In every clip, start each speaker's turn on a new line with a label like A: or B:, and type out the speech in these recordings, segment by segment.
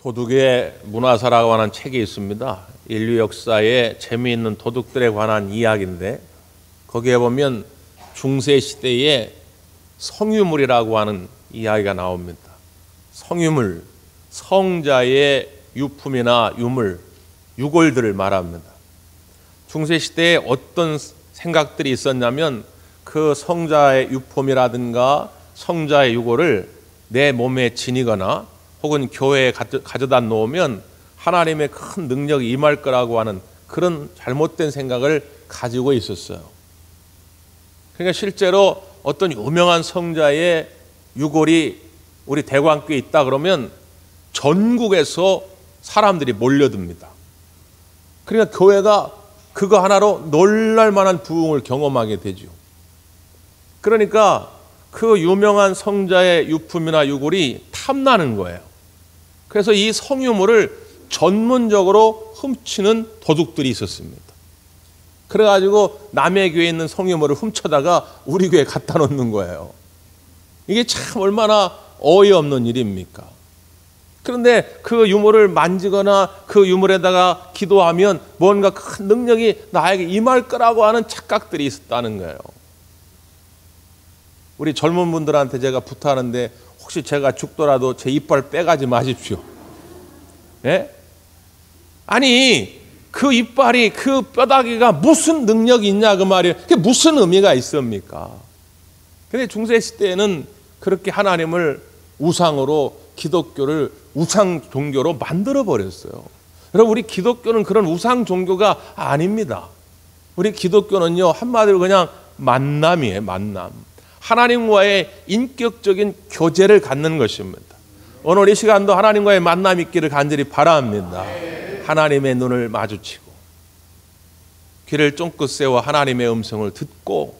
A: 도둑의 문화사라고 하는 책이 있습니다. 인류 역사에 재미있는 도둑들에 관한 이야기인데 거기에 보면 중세 시대에 성유물이라고 하는 이야기가 나옵니다. 성유물, 성자의 유품이나 유물, 유골들을 말합니다. 중세 시대에 어떤 생각들이 있었냐면 그 성자의 유품이라든가 성자의 유골을 내 몸에 지니거나 혹은 교회에 가져다 놓으면 하나님의 큰 능력이 임할 거라고 하는 그런 잘못된 생각을 가지고 있었어요. 그러니까 실제로 어떤 유명한 성자의 유골이 우리 대광교에 있다 그러면 전국에서 사람들이 몰려듭니다. 그러니까 교회가 그거 하나로 놀랄 만한 부흥을 경험하게 되죠. 그러니까 그 유명한 성자의 유품이나 유골이 탐나는 거예요. 그래서 이 성유물을 전문적으로 훔치는 도둑들이 있었습니다. 그래가지고 남의 교회에 있는 성유물을 훔쳐다가 우리 교회에 갖다 놓는 거예요. 이게 참 얼마나 어이없는 일입니까? 그런데 그 유물을 만지거나 그 유물에다가 기도하면 뭔가 큰 능력이 나에게 임할 거라고 하는 착각들이 있었다는 거예요. 우리 젊은 분들한테 제가 부탁하는데 혹시 제가 죽더라도 제 이빨 빼가지 마십시오. 예? 아니 그 이빨이 그 뼈다귀가 무슨 능력이 있냐 그 말이에요. 그게 무슨 의미가 있습니까? 근데 중세 시대에는 그렇게 하나님을 우상으로 기독교를 우상 종교로 만들어 버렸어요. 여러분 우리 기독교는 그런 우상 종교가 아닙니다. 우리 기독교는요 한마디로 그냥 만남이에요. 만남. 하나님과의 인격적인 교제를 갖는 것입니다. 오늘 이 시간도 하나님과의 만남이 있기를 간절히 바랍니다. 하나님의 눈을 마주치고 귀를 쫑긋 세워 하나님의 음성을 듣고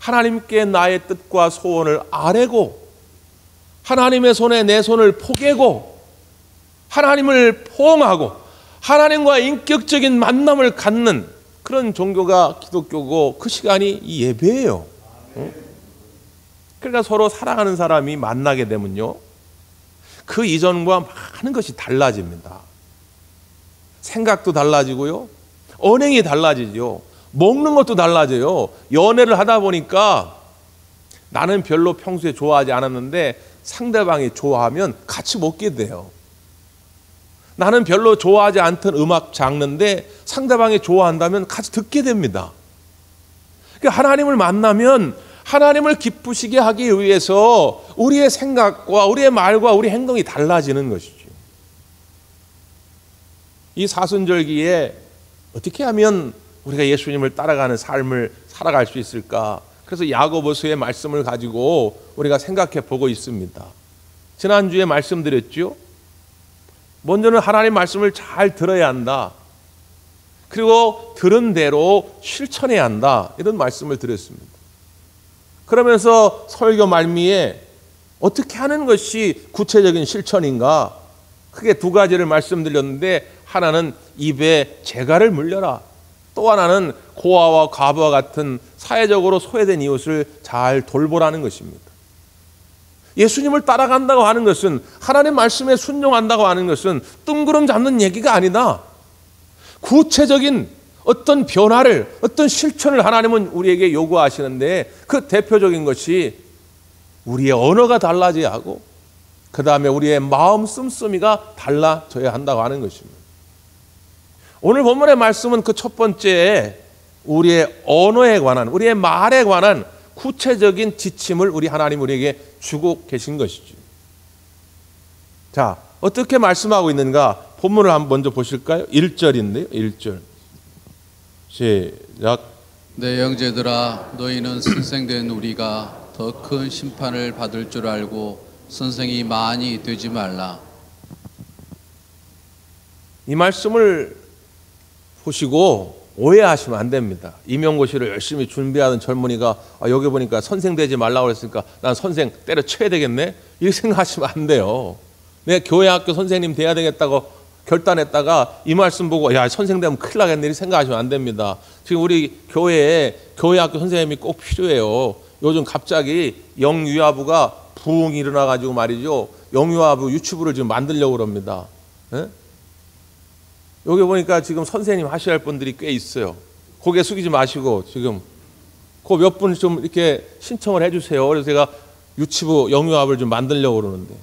A: 하나님께 나의 뜻과 소원을 아뢰고 하나님의 손에 내 손을 포개고 하나님을 포옹하고 하나님과의 인격적인 만남을 갖는 그런 종교가 기독교고 그 시간이 이 예배예요. 그러니까 서로 사랑하는 사람이 만나게 되면요 그 이전과 많은 것이 달라집니다. 생각도 달라지고요 언행이 달라지죠. 먹는 것도 달라져요. 연애를 하다 보니까 나는 별로 평소에 좋아하지 않았는데 상대방이 좋아하면 같이 먹게 돼요. 나는 별로 좋아하지 않던 음악 장르인데 상대방이 좋아한다면 같이 듣게 됩니다. 그러니까 하나님을 만나면 하나님을 기쁘시게 하기 위해서 우리의 생각과 우리의 말과 우리 행동이 달라지는 것이죠. 이 사순절기에 어떻게 하면 우리가 예수님을 따라가는 삶을 살아갈 수 있을까? 그래서 야고보서의 말씀을 가지고 우리가 생각해 보고 있습니다. 지난주에 말씀드렸죠. 먼저는 하나님 말씀을 잘 들어야 한다. 그리고 들은 대로 실천해야 한다. 이런 말씀을 드렸습니다. 그러면서 설교 말미에 어떻게 하는 것이 구체적인 실천인가? 크게 두 가지를 말씀드렸는데 하나는 입에 재갈을 물려라. 또 하나는 고아와 과부와 같은 사회적으로 소외된 이웃을 잘 돌보라는 것입니다. 예수님을 따라간다고 하는 것은 하나님 말씀에 순종한다고 하는 것은 뜬구름 잡는 얘기가 아니다. 구체적인 어떤 변화를 어떤 실천을 하나님은 우리에게 요구하시는데 그 대표적인 것이 우리의 언어가 달라져야 하고 그 다음에 우리의 마음 씀씀이가 달라져야 한다고 하는 것입니다. 오늘 본문의 말씀은 그 첫 번째 우리의 언어에 관한 우리의 말에 관한 구체적인 지침을 우리 하나님 우리에게 주고 계신 것이죠. 자, 어떻게 말씀하고 있는가 본문을 한번 먼저 보실까요? 1절인데요. 1절 시작.
B: 내 형제들아 너희는 선생된 우리가 더 큰 심판을 받을 줄 알고 선생이 많이 되지 말라.
A: 이 말씀을 보시고 오해하시면 안 됩니다. 임용고시를 열심히 준비하던 젊은이가 여기 보니까 선생 되지 말라고 그랬으니까 난 선생 때려쳐야 되겠네? 이렇게 생각하시면 안 돼요. 내가 교회 학교 선생님 돼야 되겠다고 결단했다가 이 말씀 보고 야 선생 되면 큰일 나겠네 이렇게 생각하시면 안 됩니다. 지금 우리 교회에 교회 학교 선생님이 꼭 필요해요. 요즘 갑자기 영유아부가 부흥이 일어나가지고 말이죠. 영유아부 유치부를 지금 만들려고 그럽니다. 예? 여기 보니까 지금 선생님 하셔야 할 분들이 꽤 있어요. 고개 숙이지 마시고 지금 그 몇 분 좀 이렇게 신청을 해주세요. 그래서 제가 유치부 영유아부를 좀 만들려고 그러는데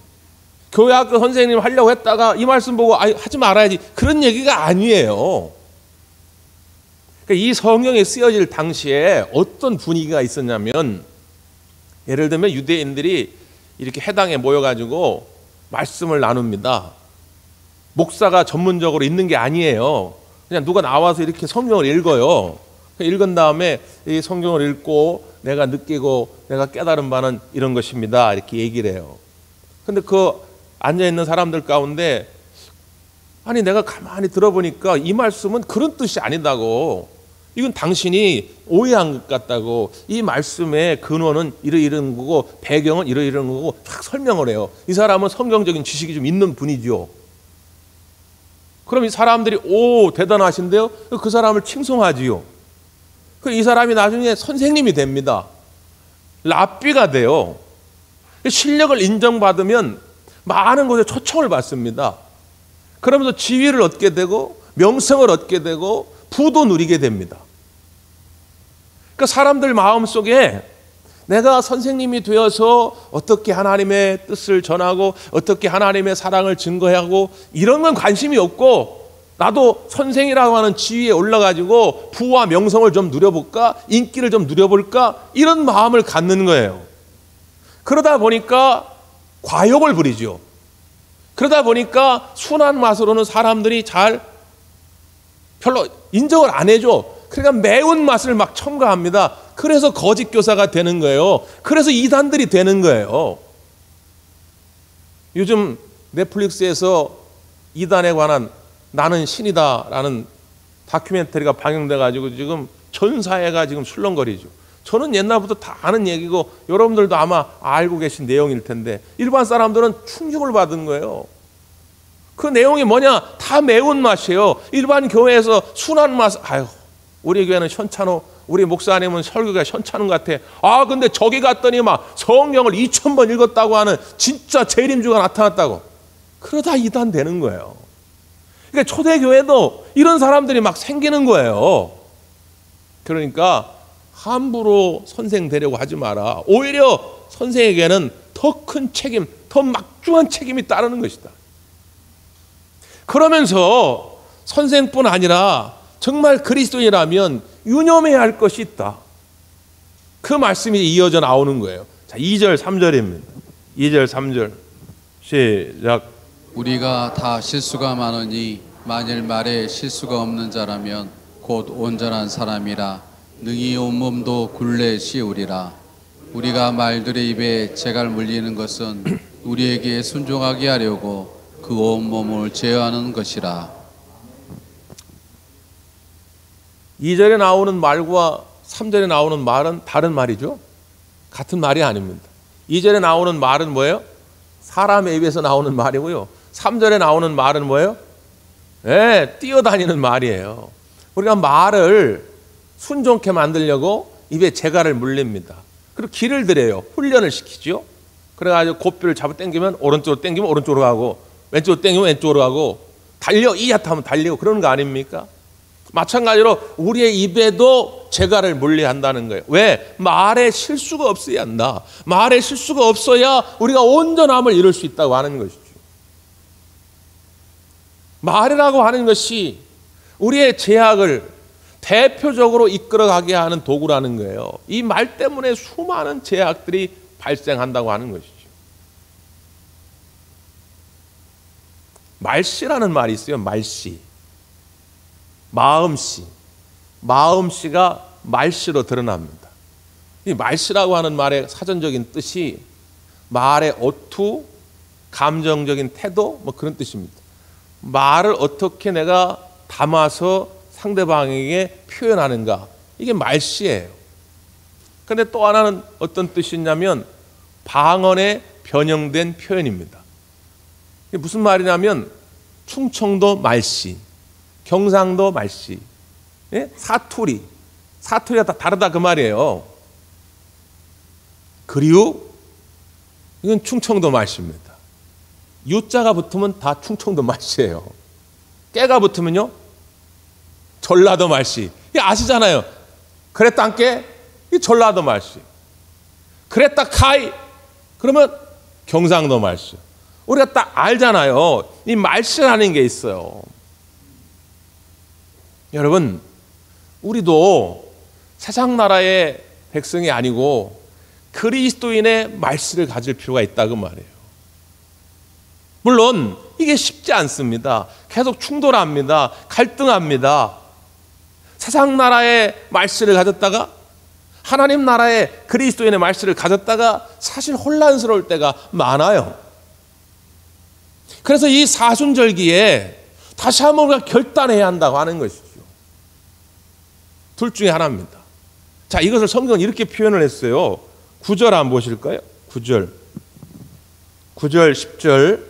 A: 교회학교 선생님 하려고 했다가 이 말씀 보고 하지 말아야지 그런 얘기가 아니에요. 그러니까 이 성경에 쓰여질 당시에 어떤 분위기가 있었냐면 예를 들면 유대인들이 이렇게 해당에 모여가지고 말씀을 나눕니다. 목사가 전문적으로 있는 게 아니에요. 그냥 누가 나와서 이렇게 성경을 읽어요. 읽은 다음에 이 성경을 읽고 내가 느끼고 내가 깨달은 바는 이런 것입니다. 이렇게 얘기를 해요. 근데 그 앉아있는 사람들 가운데 아니 내가 가만히 들어보니까 이 말씀은 그런 뜻이 아니다고, 이건 당신이 오해한 것 같다고, 이 말씀의 근원은 이러이러한 거고 배경은 이러이러한 거고 쫙 설명을 해요. 이 사람은 성경적인 지식이 좀 있는 분이죠. 그럼 이 사람들이 오 대단하신데요? 그 사람을 칭송하지요. 이 사람이 나중에 선생님이 됩니다. 랍비가 돼요. 실력을 인정받으면 많은 곳에 초청을 받습니다. 그러면서 지위를 얻게 되고 명성을 얻게 되고 부도 누리게 됩니다. 그러니까 사람들 마음속에 내가 선생님이 되어서 어떻게 하나님의 뜻을 전하고 어떻게 하나님의 사랑을 증거하고 이런 건 관심이 없고, 나도 선생이라고 하는 지위에 올라가지고 부와 명성을 좀 누려볼까, 인기를 좀 누려볼까, 이런 마음을 갖는 거예요. 그러다 보니까 과욕을 부리죠. 그러다 보니까 순한 맛으로는 사람들이 잘 별로 인정을 안 해줘. 그러니까 매운맛을 막 첨가합니다. 그래서 거짓 교사가 되는 거예요. 그래서 이단들이 되는 거예요. 요즘 넷플릭스에서 이단에 관한 나는 신이다라는 다큐멘터리가 방영돼 가지고 지금 전 사회가 지금 술렁거리죠. 저는 옛날부터 다 아는 얘기고 여러분들도 아마 알고 계신 내용일 텐데 일반 사람들은 충격을 받은 거예요. 그 내용이 뭐냐? 다 매운맛이에요. 일반 교회에서 순한 맛, 아유 우리 교회는 현찬호, 우리 목사님은 설교가 현찬호 같아. 아 근데 저기 갔더니 막 성경을 2000번 읽었다고 하는 진짜 재림주가 나타났다고. 그러다 이단 되는 거예요. 그러니까 초대교회도 이런 사람들이 막 생기는 거예요. 그러니까 함부로 선생 되려고 하지 마라. 오히려 선생에게는 더 큰 책임, 더 막중한 책임이 따르는 것이다. 그러면서 선생뿐 아니라 정말 그리스도인이라면 유념해야 할 것이 있다. 그 말씀이 이어져 나오는 거예요. 자, 2절 3절입니다. 2절 3절 시작.
B: 우리가 다 실수가 많으니 만일 말에 실수가 없는 자라면 곧 온전한 사람이라 능히 온몸도 굴레 씌우리라. 우리가 말들의 입에 재갈 물리는 것은 우리에게 순종하게 하려고 그 온몸을 제어하는 것이라.
A: 2절에 나오는 말과 3절에 나오는 말은 다른 말이죠. 같은 말이 아닙니다. 2절에 나오는 말은 뭐예요? 사람의 입에서 나오는 말이고요. 3절에 나오는 말은 뭐예요? 뛰어다니는 말이에요. 우리가 말을 순종케 만들려고 입에 재갈을 물립니다. 그리고 길을 들여요. 훈련을 시키죠. 그래가지고 고삐를 잡아 당기면 오른쪽으로 당기면 오른쪽으로 가고 왼쪽으로 당기면 왼쪽으로 가고 달려 이얏 하면 달리고 그러는 거 아닙니까? 마찬가지로 우리의 입에도 재갈을 물려야 한다는 거예요. 왜? 말에 실수가 없어야 한다. 말에 실수가 없어야 우리가 온전함을 이룰 수 있다고 하는 것이죠. 말이라고 하는 것이 우리의 제약을 대표적으로 이끌어가게 하는 도구라는 거예요. 이 말 때문에 수많은 제약들이 발생한다고 하는 것이죠. 말씨라는 말이 있어요. 말씨. 마음씨. 마음씨가 말씨로 드러납니다. 이 말씨라고 하는 말의 사전적인 뜻이 말의 어투, 감정적인 태도 뭐 그런 뜻입니다. 말을 어떻게 내가 담아서 상대방에게 표현하는가, 이게 말씨예요. 그런데 또 하나는 어떤 뜻이냐면 방언에 변형된 표현입니다. 이게 무슨 말이냐면 충청도 말씨, 경상도 말씨, 사투리, 사투리가 다 다르다 그 말이에요. 그리우 이건 충청도 말씨입니다. 유자가 붙으면 다 충청도 말씨예요. 깨가 붙으면요 전라도 말씨. 이거 아시잖아요. 그랬다 깨, 이 전라도 말씨. 그랬다 카이, 그러면 경상도 말씨. 우리가 딱 알잖아요. 이 말씨라는 게 있어요. 여러분, 우리도 세상 나라의 백성이 아니고 그리스도인의 말씨를 가질 필요가 있다고 말해요. 물론 이게 쉽지 않습니다. 계속 충돌합니다. 갈등합니다. 세상 나라의 말씨를 가졌다가 하나님 나라의 그리스도인의 말씨를 가졌다가 사실 혼란스러울 때가 많아요. 그래서 이 사순절기에 다시 한번 우리가 결단해야 한다고 하는 것이죠. 둘 중에 하나입니다. 자, 이것을 성경은 이렇게 표현을 했어요. 9절 한번 보실까요? 9절 10절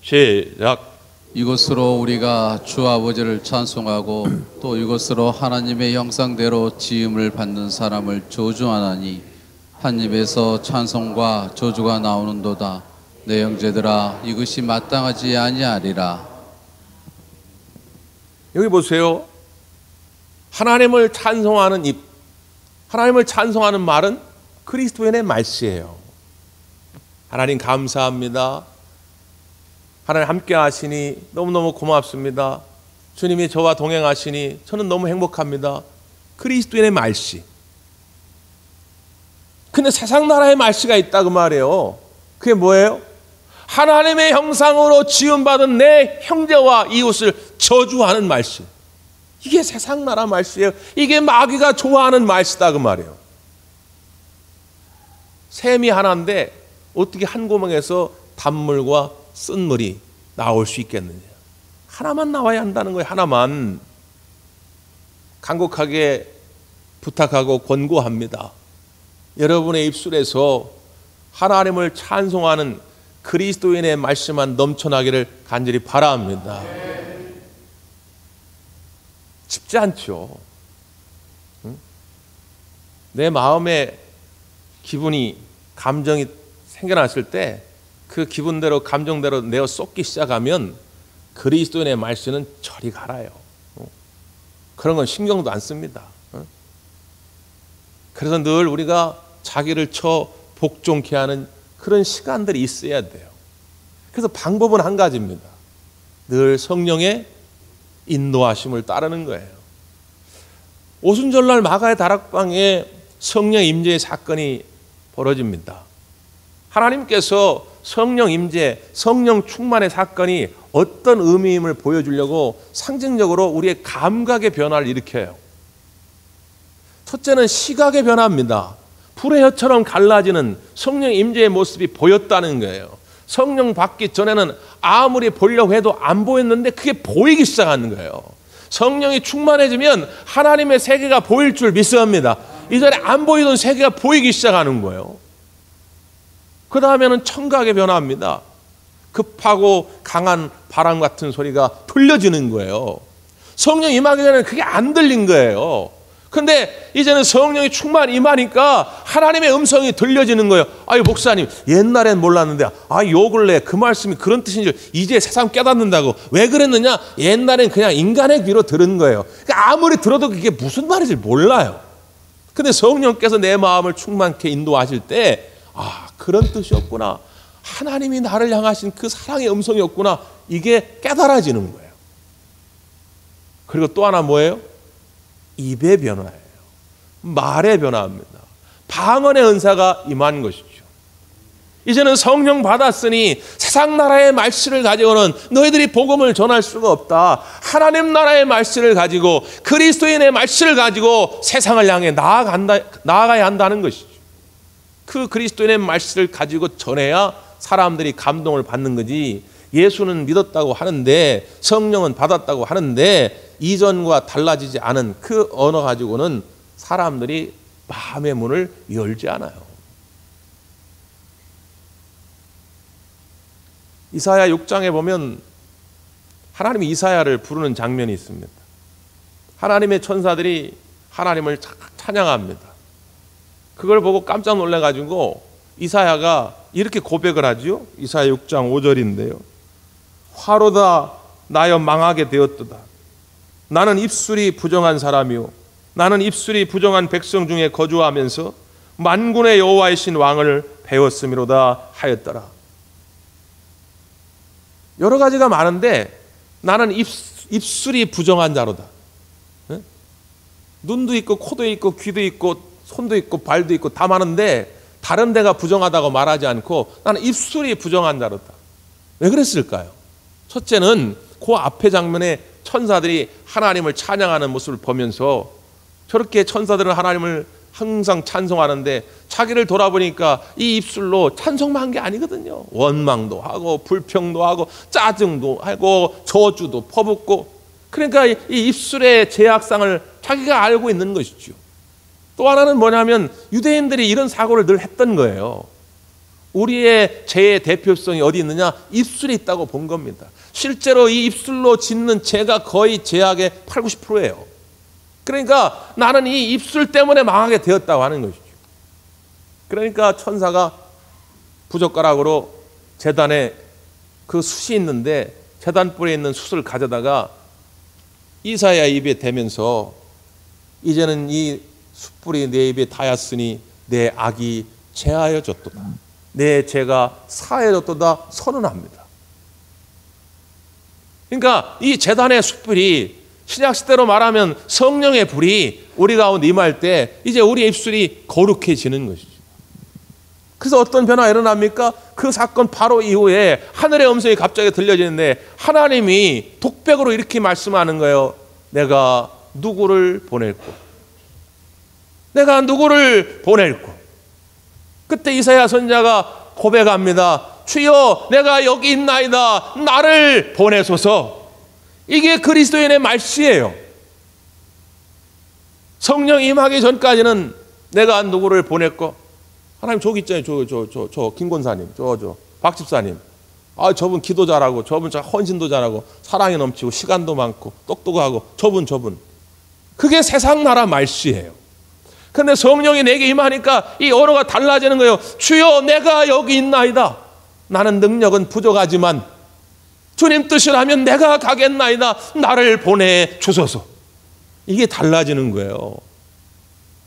A: 시작.
B: 이것으로 우리가 주 아버지를 찬송하고 또 이것으로 하나님의 형상대로 지음을 받는 사람을 저주하나니 한 입에서 찬송과 저주가 나오는도다. 내 형제들아, 이것이 마땅하지 아니하리라.
A: 여기 보세요. 하나님을 찬송하는 입, 하나님을 찬송하는 말은 그리스도인의 말씨예요. 하나님 감사합니다. 하나님 함께 하시니 너무너무 고맙습니다. 주님이 저와 동행하시니 저는 너무 행복합니다. 그리스도인의 말씨. 근데 세상 나라의 말씨가 있다고 말해요. 그게 뭐예요? 하나님의 형상으로 지음받은 내 형제와 이웃을 저주하는 말씨. 이게 세상 나라 말씨예요. 이게 마귀가 좋아하는 말씨다 그 말이에요. 샘이 하나인데 어떻게 한 구멍에서 단물과 쓴물이 나올 수 있겠느냐. 하나만 나와야 한다는 거예요. 하나만. 간곡하게 부탁하고 권고합니다. 여러분의 입술에서 하나님을 찬송하는 그리스도인의 말씀만 넘쳐나기를 간절히 바랍니다. 쉽지 않죠. 내 마음에 기분이, 감정이 생겨났을 때 그 기분대로 감정대로 내어 쏟기 시작하면 그리스도인의 말씀은 저리 가라요. 그런 건 신경도 안 씁니다. 그래서 늘 우리가 자기를 쳐 복종케 하는 그런 시간들이 있어야 돼요. 그래서 방법은 한 가지입니다. 늘 성령의 인도하심을 따르는 거예요. 오순절날 마가의 다락방에 성령 임재의 사건이 벌어집니다. 하나님께서 성령 임재, 성령 충만의 사건이 어떤 의미임을 보여주려고 상징적으로 우리의 감각의 변화를 일으켜요. 첫째는 시각의 변화입니다. 불의 혀처럼 갈라지는 성령 임재의 모습이 보였다는 거예요. 성령 받기 전에는 아무리 보려고 해도 안 보였는데 그게 보이기 시작하는 거예요. 성령이 충만해지면 하나님의 세계가 보일 줄 믿습니다. 이전에 안 보이던 세계가 보이기 시작하는 거예요. 그 다음에는 청각의 변화입니다. 급하고 강한 바람 같은 소리가 들려지는 거예요. 성령 임하기 전에는 그게 안 들린 거예요. 근데 이제는 성령이 충만 임하니까 하나님의 음성이 들려지는 거예요. 아유 목사님, 옛날엔 몰랐는데 요 근래 그 말씀이 그런 뜻인 줄 이제 새삼 깨닫는다고. 왜 그랬느냐? 옛날엔 그냥 인간의 귀로 들은 거예요. 그러니까 아무리 들어도 그게 무슨 말인지 몰라요. 근데 성령께서 내 마음을 충만케 인도하실 때 그런 뜻이었구나. 하나님이 나를 향하신 그 사랑의 음성이었구나. 이게 깨달아지는 거예요. 그리고 또 하나 뭐예요? 입의 변화예요. 말의 변화입니다. 방언의 은사가 임한 것이죠. 이제는 성령 받았으니 세상 나라의 말씀을 가지고는 너희들이 복음을 전할 수가 없다. 하나님 나라의 말씀을 가지고 그리스도인의 말씀을 가지고 세상을 향해 나아가야 한다는 것이죠. 그 그리스도인의 말씀을 가지고 전해야 사람들이 감동을 받는 거지. 예수는 믿었다고 하는데 성령은 받았다고 하는데 이전과 달라지지 않은 그 언어 가지고는 사람들이 마음의 문을 열지 않아요. 이사야 6장에 보면 하나님이 이사야를 부르는 장면이 있습니다. 하나님의 천사들이 하나님을 찬양합니다. 그걸 보고 깜짝 놀라가지고 이사야가 이렇게 고백을 하지요. 이사야 6장 5절인데요. 화로다 나여 망하게 되었도다. 나는 입술이 부정한 사람이요 나는 입술이 부정한 백성 중에 거주하면서 만군의 여호와이신 왕을 배웠음이로다 하였더라. 여러 가지가 많은데 나는 입술이 부정한 자로다. 네? 눈도 있고 코도 있고 귀도 있고 손도 있고 발도 있고 다 많은데 다른 데가 부정하다고 말하지 않고 나는 입술이 부정한 자로다. 왜 그랬을까요? 첫째는 그 앞에 장면에 천사들이 하나님을 찬양하는 모습을 보면서 저렇게 천사들은 하나님을 항상 찬송하는데 자기를 돌아보니까 이 입술로 찬송만 한 게 아니거든요. 원망도 하고 불평도 하고 짜증도 하고 저주도 퍼붓고, 그러니까 이 입술의 죄악상을 자기가 알고 있는 것이죠. 또 하나는 뭐냐면 유대인들이 이런 사고를 늘 했던 거예요. 우리의 죄의 대표성이 어디 있느냐? 입술에 있다고 본 겁니다. 실제로 이 입술로 짓는 죄가 거의 죄악의 8, 90%예요. 그러니까 나는 이 입술 때문에 망하게 되었다고 하는 것이죠. 그러니까 천사가 부젓가락으로 제단에 그 숯이 있는데 제단불에 있는 숯을 가져다가 이사야 입에 대면서 이제는 이 숯불이 내 입에 닿았으니 내 악이 제하여졌도다. 내 죄가 사해졌도다 선언합니다. 그러니까 이 제단의 숯불이 신약시대로 말하면 성령의 불이 우리 가운데 임할 때 이제 우리의 입술이 거룩해지는 것이죠. 그래서 어떤 변화가 일어납니까? 그 사건 바로 이후에 하늘의 음성이 갑자기 들려지는데 하나님이 독백으로 이렇게 말씀하는 거예요. 내가 누구를 보낼꼬? 내가 누구를 보낼꼬? 그때 이사야 선지자가 고백합니다. 주여 내가 여기 있나이다. 나를 보내소서. 이게 그리스도인의 말씨예요. 성령 임하기 전까지는 내가 누구를 보낼꼬? 하나님 저기 있잖아요. 저 김권사님, 박 집사님. 아, 저분 기도 잘하고, 저분 헌신도 잘하고, 사랑이 넘치고, 시간도 많고, 똑똑하고, 저분. 그게 세상 나라 말씨예요. 근데 성령이 내게 임하니까 이 언어가 달라지는 거예요. 주여 내가 여기 있나이다. 나는 능력은 부족하지만 주님 뜻이라면 내가 가겠나이다. 나를 보내주소서. 이게 달라지는 거예요.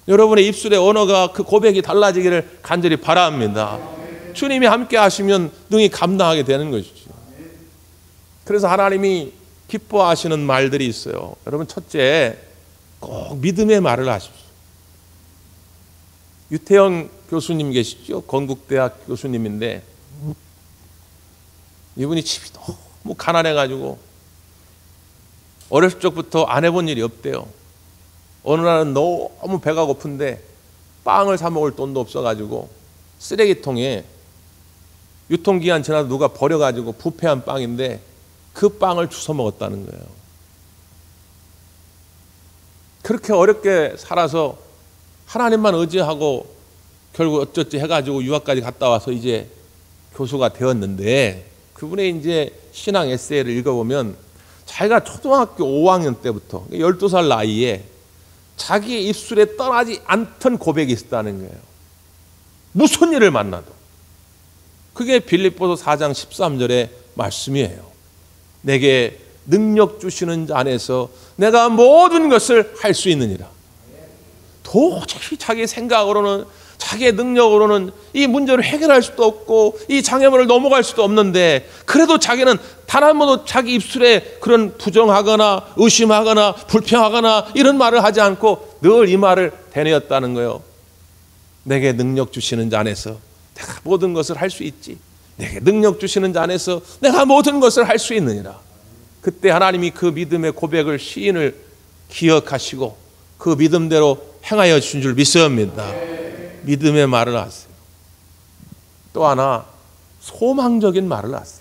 A: 여러분의 입술의 언어가 그 고백이 달라지기를 간절히 바랍니다. 주님이 함께 하시면 능히 감당하게 되는 것이죠. 그래서 하나님이 기뻐하시는 말들이 있어요. 여러분, 첫째, 꼭 믿음의 말을 하십시오. 유태영 교수님 계시죠? 건국대학 교수님인데 이분이 집이 너무 가난해가지고 어렸을 적부터 안 해본 일이 없대요. 어느 날은 너무 배가 고픈데 빵을 사 먹을 돈도 없어가지고 쓰레기통에 유통기한 지나서 누가 버려가지고 부패한 빵인데 그 빵을 주워 먹었다는 거예요. 그렇게 어렵게 살아서 하나님만 의지하고 결국 어쩌지 해가지고 유학까지 갔다 와서 이제 교수가 되었는데, 그분의 이제 신앙 에세이를 읽어보면 자기가 초등학교 5학년 때부터 12살 나이에 자기 입술에 떠나지 않던 고백이 있었다는 거예요. 무슨 일을 만나도. 그게 빌립보서 4장 13절의 말씀이에요. 내게 능력 주시는 자 안에서 내가 모든 것을 할 수 있느니라. 도저히 자기 생각으로는, 자기의 능력으로는 이 문제를 해결할 수도 없고 이 장애물을 넘어갈 수도 없는데, 그래도 자기는 단 한 번도 자기 입술에 그런 부정하거나 의심하거나 불평하거나 이런 말을 하지 않고 늘 이 말을 되뇌었다는 거예요. 내게 능력 주시는 자 안에서 내가 모든 것을 할 수 있지. 내게 능력 주시는 자 안에서 내가 모든 것을 할 수 있느니라. 그때 하나님이 그 믿음의 고백을, 시인을 기억하시고 그 믿음대로 행하여 주신 줄 믿습니다. 믿음의 말을 하세요. 또 하나, 소망적인 말을 하세요.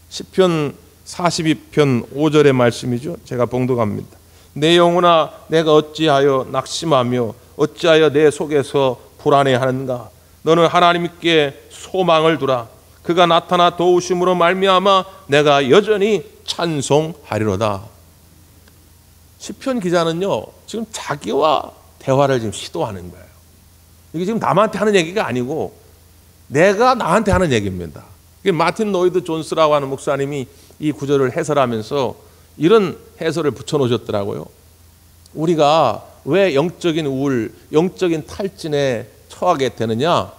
A: 시편 42편 5절의 말씀이죠. 제가 봉독합니다. 내 영혼아 내가 어찌하여 낙심하며 어찌하여 내 속에서 불안해하는가. 너는 하나님께 소망을 두라. 그가 나타나 도우심으로 말미암아 내가 여전히 찬송하리로다. 시편 기자는요, 지금 자기와 대화를 지금 시도하는 거예요. 이게 지금 남한테 하는 얘기가 아니고 내가 나한테 하는 얘기입니다. 마틴 로이드 존스라고 하는 목사님이 이 구절을 해설하면서 이런 해설을 붙여놓으셨더라고요. 우리가 왜 영적인 우울, 영적인 탈진에 처하게 되느냐?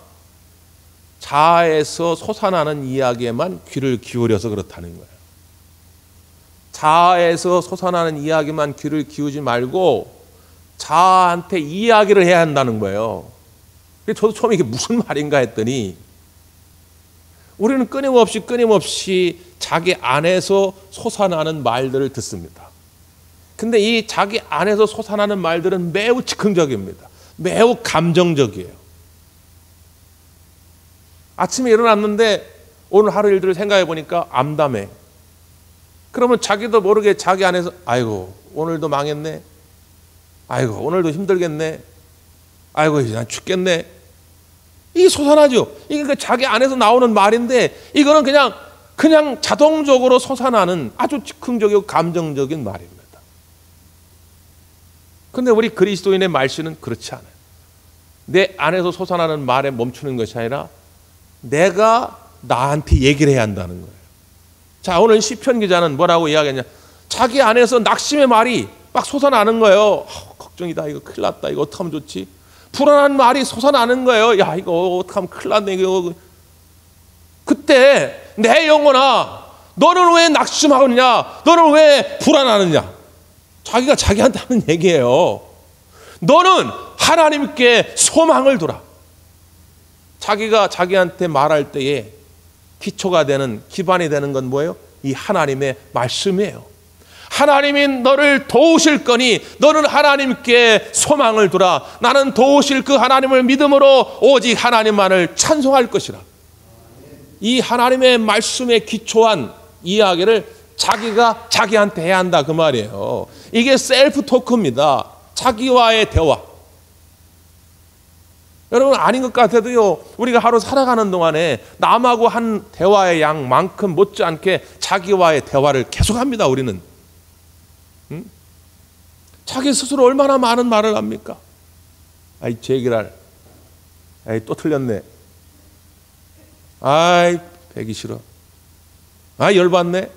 A: 자아에서 솟아나는 이야기에만 귀를 기울여서 그렇다는 거예요. 자아에서 솟아나는 이야기만 귀를 기울이지 말고 자아한테 이야기를 해야 한다는 거예요. 저도 처음에 이게 무슨 말인가 했더니 우리는 끊임없이 자기 안에서 솟아나는 말들을 듣습니다. 근데 이 자기 안에서 솟아나는 말들은 매우 즉흥적입니다. 매우 감정적이에요. 아침에 일어났는데 오늘 하루 일들을 생각해 보니까 암담해. 그러면 자기도 모르게 자기 안에서 아이고 오늘도 망했네. 아이고 오늘도 힘들겠네. 아이고 이제 난 죽겠네. 이게 솟아나죠. 이게 그 자기 안에서 나오는 말인데 이거는 그냥 자동적으로 솟아나는 아주 즉흥적이고 감정적인 말입니다. 그런데 우리 그리스도인의 말씨는 그렇지 않아요. 내 안에서 솟아나는 말에 멈추는 것이 아니라 내가 나한테 얘기를 해야 한다는 거예요. 자, 오늘 시편 기자는 뭐라고 이야기했냐? 자기 안에서 낙심의 말이 막 솟아나는 거예요. 걱정이다. 이거 큰일 났다. 이거 어떡하면 좋지? 불안한 말이 솟아나는 거예요. 야, 이거 어떡하면 큰일 났네. 이거. 그때 내 영혼아, 너는 왜 낙심하느냐? 너는 왜 불안하느냐? 자기가 자기한테 하는 얘기예요. 너는 하나님께 소망을 두라. 자기가 자기한테 말할 때에 기초가 되는, 기반이 되는 건 뭐예요? 이 하나님의 말씀이에요. 하나님이 너를 도우실 거니 너는 하나님께 소망을 두라. 나는 도우실 그 하나님을 믿음으로 오직 하나님만을 찬송할 것이라. 이 하나님의 말씀에 기초한 이야기를 자기가 자기한테 해야 한다 그 말이에요. 이게 셀프 토크입니다. 자기와의 대화. 여러분 아닌 것 같아도요, 우리가 하루 살아가는 동안에 남하고 한 대화의 양만큼 못지않게 자기와의 대화를 계속합니다. 우리는 자기 스스로 얼마나 많은 말을 합니까? 아이 제기랄, 아이 또 틀렸네, 아이 배기 싫어, 아이 열받네,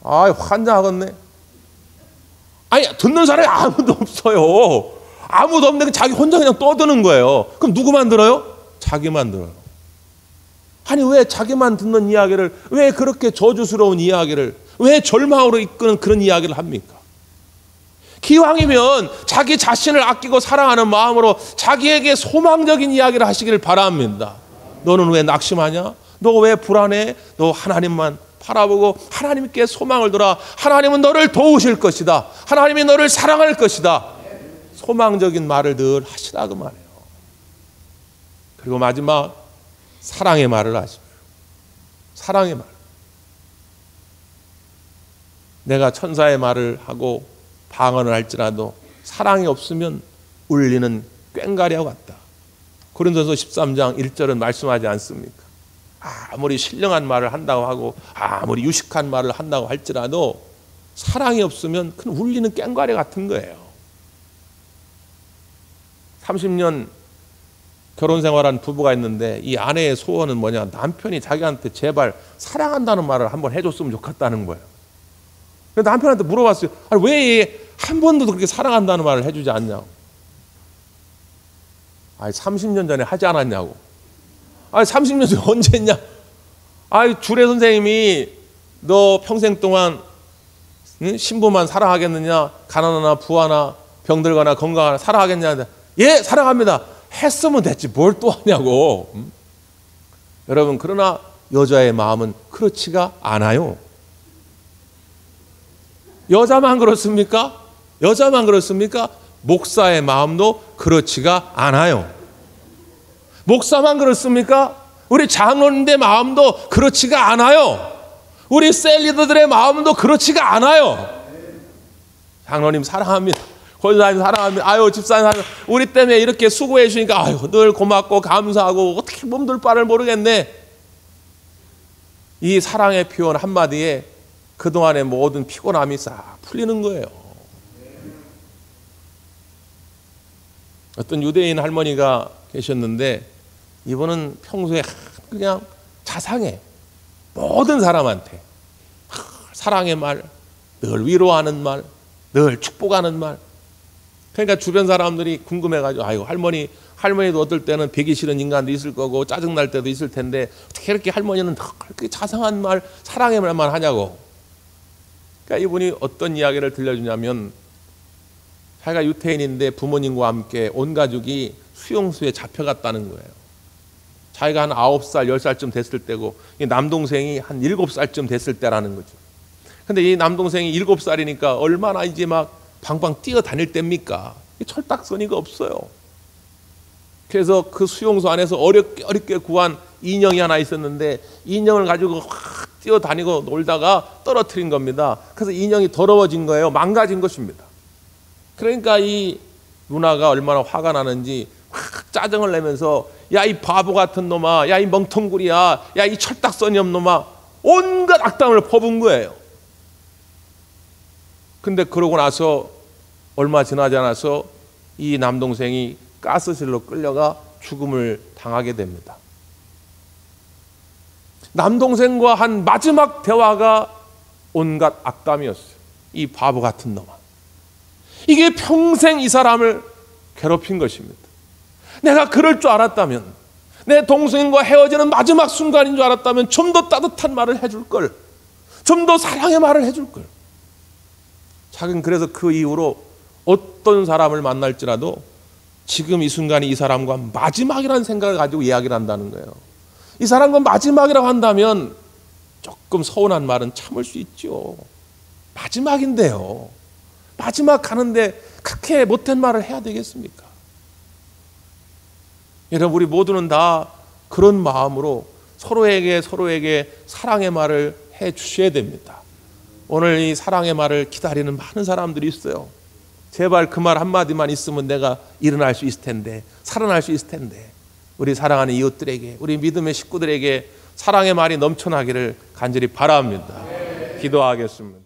A: 아이 환장하겠네. 아니 듣는 사람이 아무도 없어요. 아무도 없는데 자기 혼자 그냥 떠드는 거예요. 그럼 누구만 들어요? 자기만 들어요. 아니 왜 자기만 듣는 이야기를, 왜 그렇게 저주스러운 이야기를, 왜 절망으로 이끄는 그런 이야기를 합니까? 기왕이면 자기 자신을 아끼고 사랑하는 마음으로 자기에게 소망적인 이야기를 하시기를 바랍니다. 너는 왜 낙심하냐? 너 왜 불안해? 너 하나님만 바라보고 하나님께 소망을 두라. 하나님은 너를 도우실 것이다. 하나님이 너를 사랑할 것이다. 소망적인 말을 늘 하시라 그 말이에요. 그리고 마지막 사랑의 말을 하시고요. 사랑의 말. 내가 천사의 말을 하고 방언을 할지라도 사랑이 없으면 울리는 꽹과리와 같다. 고린도서 13장 1절은 말씀하지 않습니까? 아무리 신령한 말을 한다고 하고 아무리 유식한 말을 한다고 할지라도 사랑이 없으면 그건 울리는 꽹과리 같은 거예요. 30년 결혼 생활한 부부가 있는데 이 아내의 소원은 뭐냐? 남편이 자기한테 제발 사랑한다는 말을 한번 해줬으면 좋겠다는 거예요. 그래서 남편한테 물어봤어요. 아니, 왜 한 번도 그렇게 사랑한다는 말을 해주지 않냐고. 아니 30년 전에 하지 않았냐고. 아니 30년 전에 언제 했냐? 아니 주례 선생님이 너 평생 동안 신부만 사랑하겠느냐? 가난하나 부하나 병들거나 건강하나 사랑하겠냐? 예, 사랑합니다. 했으면 됐지 뭘 또 하냐고. 여러분 그러나 여자의 마음은 그렇지가 않아요. 여자만 그렇습니까? 여자만 그렇습니까? 목사의 마음도 그렇지가 않아요. 목사만 그렇습니까? 우리 장로님의 마음도 그렇지가 않아요. 우리 셀리더들의 마음도 그렇지가 않아요. 장로님 사랑합니다. 권사님 사랑합니다. 아유 집사님 사랑합니다. 우리 때문에 이렇게 수고해 주니까 아유 늘 고맙고 감사하고 어떻게 몸둘 바를 모르겠네. 이 사랑의 표현 한마디에 그동안의 모든 피곤함이 싹 풀리는 거예요. 어떤 유대인 할머니가 계셨는데 이분은 평소에 그냥 자상해. 모든 사람한테 사랑의 말, 늘 위로하는 말, 늘 축복하는 말. 그러니까 주변 사람들이 궁금해가지고 아이고 할머니도 어떨 때는 배기 싫은 인간도 있을 거고 짜증날 때도 있을 텐데 어떻게 이렇게 할머니는 그렇게 자상한 말, 사랑의 말만 하냐고. 그러니까 이분이 어떤 이야기를 들려주냐면 자기가 유태인인데 부모님과 함께 온 가족이 수용소에 잡혀갔다는 거예요. 자기가 한 9살, 10살쯤 됐을 때고 남동생이 한 7살쯤 됐을 때라는 거죠. 근데 이 남동생이 7살이니까 얼마나 이제 막 방방 뛰어다닐 때입니까? 철딱서니가 없어요. 그래서 그 수용소 안에서 어렵게 구한 인형이 하나 있었는데 인형을 가지고 확 뛰어다니고 놀다가 떨어뜨린 겁니다. 그래서 인형이 더러워진 거예요. 망가진 것입니다. 그러니까 이 누나가 얼마나 화가 나는지 확 짜증을 내면서 야 이 바보 같은 놈아, 야 이 멍텅구리야, 야 이 철딱서니 없는 놈아, 온갖 악담을 퍼붓은 거예요. 근데 그러고 나서 얼마 지나지 않아서 이 남동생이 가스실로 끌려가 죽음을 당하게 됩니다. 남동생과 한 마지막 대화가 온갖 악담이었어요. 이 바보 같은 놈아. 이게 평생 이 사람을 괴롭힌 것입니다. 내가 그럴 줄 알았다면, 내 동생과 헤어지는 마지막 순간인 줄 알았다면 좀 더 따뜻한 말을 해줄 걸, 좀 더 사랑의 말을 해줄 걸. 자기는 그래서 그 이후로 어떤 사람을 만날지라도 지금 이 순간이 이 사람과 마지막이라는 생각을 가지고 이야기를 한다는 거예요. 이 사람과 마지막이라고 한다면 조금 서운한 말은 참을 수 있죠. 마지막인데요. 마지막 가는데 그렇게 못된 말을 해야 되겠습니까? 여러분, 우리 모두는 다 그런 마음으로 서로에게 사랑의 말을 해 주셔야 됩니다. 오늘 이 사랑의 말을 기다리는 많은 사람들이 있어요. 제발 그 말 한마디만 있으면 내가 일어날 수 있을 텐데, 살아날 수 있을 텐데. 우리 사랑하는 이웃들에게, 우리 믿음의 식구들에게 사랑의 말이 넘쳐나기를 간절히 바랍니다. 기도하겠습니다.